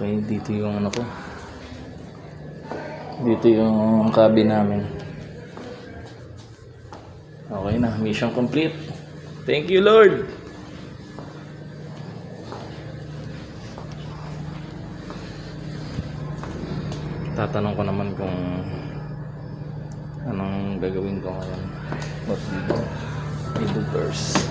Okay, dito yung ano ko. Dito yung cabin namin. Okay na, mission complete. Thank you, Lord. Tatanong ko naman kung anong gagawin ko ngayon. What we do first.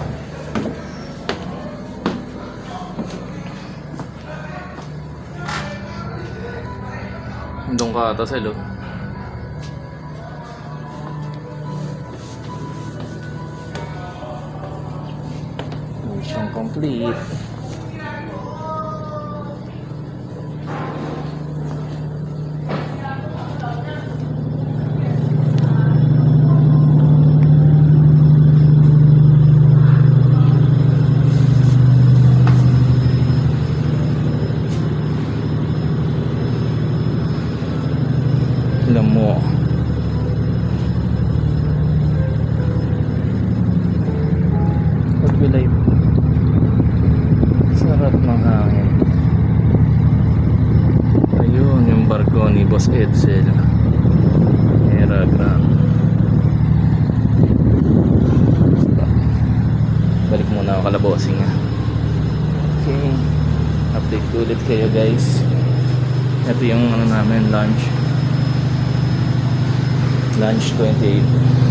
Doon ka ata sa ilo. Mission complete. Alam mo, pagbilay, sarap ng hangin. Ayun yung barko ni Boss Edsel, Era Grande. Balik muna ako kalabosing. Okay, update ko ulit kayo guys. Ito yung ano namin, lunch 28.